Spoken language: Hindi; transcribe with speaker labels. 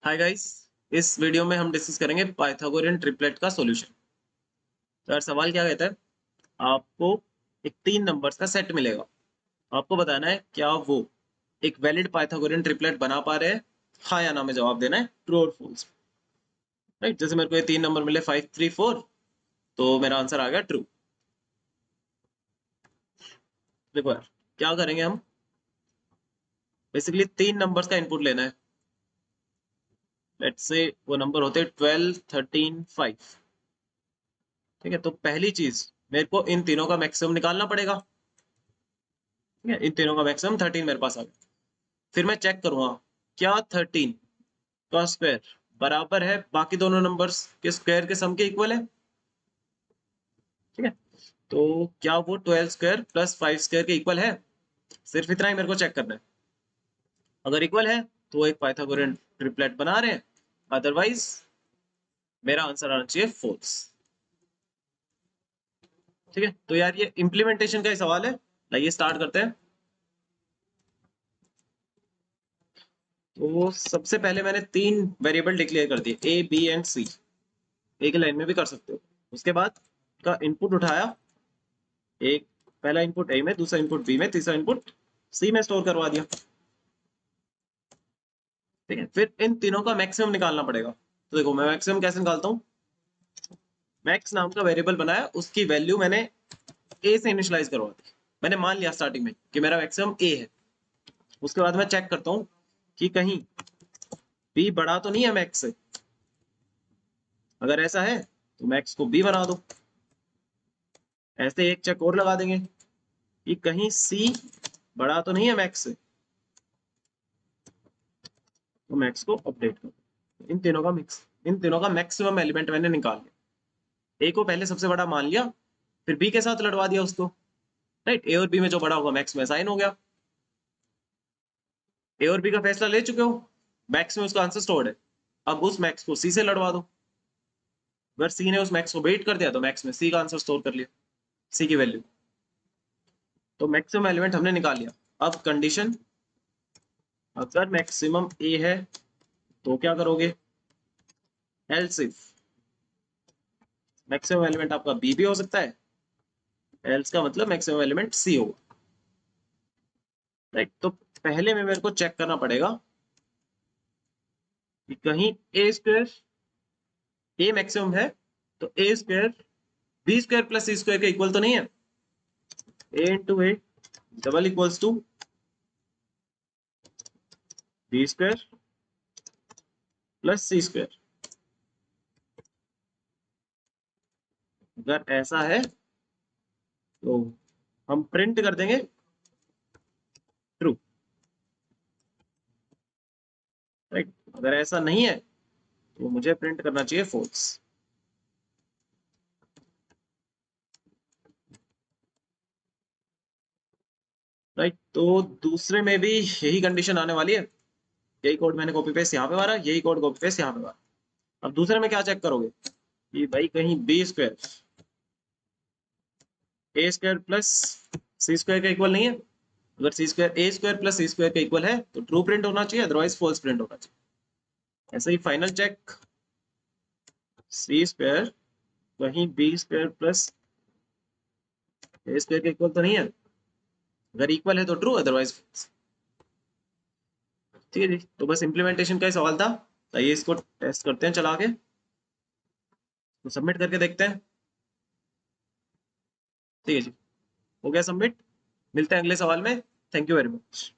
Speaker 1: Hi guys. इस वीडियो में हम डिस्कस करेंगे पाइथागोरियन ट्रिपलेट का सॉल्यूशन। तो यार सवाल क्या कहता है, आपको एक 3 नंबर्स का सेट मिलेगा। आपको बताना है क्या वो एक वैलिड पाइथागोरियन ट्रिपलेट बना पा रहे हैं, हाँ या ना में जवाब देना है, ट्रू और फॉल्स। राइट, जैसे मेरे को ये 3 नंबर मिले 5, 3, 4, तो मेरा आंसर आ गया ट्रू। देखो यार, क्या करेंगे हम, बेसिकली 3 नंबर्स का इनपुट लेना है। लेट्स से वो नंबर होते हैं 12, 13, 5। ठीक है, तो पहली चीज मेरे को इन तीनों का मैक्सिमम निकालना पड़ेगा। ठीक है, इन तीनों का मैक्सिमम 13 मेरे पास आ गया। फिर मैं चेक करूंगा क्या 13 का स्क्वायर बराबर है बाकी दोनों नंबर्स के स्क्वायर के सम के इक्वल है। ठीक है, तो क्या वो 12 स्क्वायर प्लस 5 स्क्वायर के इक्वल है, सिर्फ इतना ही मेरे को चेक करना है। अगर इक्वल है तो वो एक पाइथागोरियन ट्रिपलेट बना रहे हैं, अदरवाइज मेरा आंसर आना चाहिए फॉल्स। ठीक है, तो यार ये इंप्लीमेंटेशन का ही सवाल है। लाइए स्टार्ट करते हैं। तो सबसे पहले मैंने 3 वेरिएबल डिक्लेयर कर दिए, ए बी एंड सी। एक लाइन में भी कर सकते हो। उसके बाद का इनपुट उठाया, एक पहला इनपुट ए में, दूसरा इनपुट बी में, तीसरा इनपुट सी में स्टोर करवा दिया। ठीक है, फिर इन तीनों का मैक्सिमम निकालना पड़ेगा। तो देखो मैं मैक्सिमम कैसे निकालता हूँ। मैक्स नाम का वेरिएबल बनाया, उसकी वैल्यू मैंने ए से इनिशियलाइज करवा दी। मैंने मान लिया स्टार्टिंग में कि मेरा मैक्सिमम ए है। उसके बाद मैं चेक करता हूँ कि कहीं बी बड़ा तो नहीं है मैक्स से। अगर ऐसा है तो मैक्स को बी बना दो। ऐसे एक चेक और लगा देंगे कि कहीं सी बड़ा तो नहीं है मैक्स से, तो मैक्स को अपडेट करो। इन तीनों का मैक्सिमम एलिमेंट मैंने निकाल लिया। ए को पहले सबसे बड़ा मान लिया, फिर बी के साथ लड़वा दिया उसको। राइट, ए और बी में जो बड़ा होगा मैक्स में असाइन हो गया। ए और बी का फैसला ले चुके हो, मैक्स में उसका आंसर स्टोर्ड है। अब उस मैक्स को सी से लड़वा दो। अगर सी ने उस मैक्स को बेट कर दिया तो मैक्स में सी का आंसर स्टोर कर लिया, सी की वैल्यू। तो मैक्सिमम एलिमेंट हमने निकाल लिया। अब कंडीशन, अगर मैक्सिमम ए है तो क्या करोगे, एल्स इफ मैक्सिमम एलिमेंट आपका बी भी हो सकता है, एल्स का मतलब मैक्सिमम एलिमेंट सी होगा। राइट, तो पहले में मेरे को चेक करना पड़ेगा कि कहीं ए स्क्वायर, ए मैक्सिमम है तो A square B square plus C square के इक्वल तो नहीं है। A into A double equals to B square plus C square. अगर ऐसा है तो हम प्रिंट कर देंगे ट्रू। राइट, अगर ऐसा नहीं है तो मुझे प्रिंट करना चाहिए फॉल्स। राइट, तो दूसरे में भी यही कंडीशन आने वाली है। यही कोड मैंने कॉपी पेस्ट यहाँ पे मारा, यही कोड कॉपी पेस्ट यहाँ पे मारा। अब दूसरे में क्या चेक करोगे कि भाई कहीं बी स्क्वायर ए स्क्वायर प्लस सी स्क्वायर का इक्वल नहीं है। अगर सी स्क्वायर ए स्क्वायर प्लस सी स्क्वायर का इक्वल है तो ट्रू प्रिंट होना चाहिए, अदरवाइज फॉल्स प्रिंट होना चाहिए। ऐसे ही फाइनल चेक, सी स्क्वायर कहीं बी स्क्वायर प्लस ए स्क्वायर का इक्वल तो नहीं है। अगर इक्वल है तो ट्रू, अदरवाइज फॉल्स। ठीक है जी, तो बस इंप्लीमेंटेशन का ही सवाल था। आइए इसको टेस्ट करते हैं चला के, तो सबमिट करके देखते हैं। ठीक है जी, हो गया सबमिट। मिलते हैं अगले सवाल में। Thank you very much.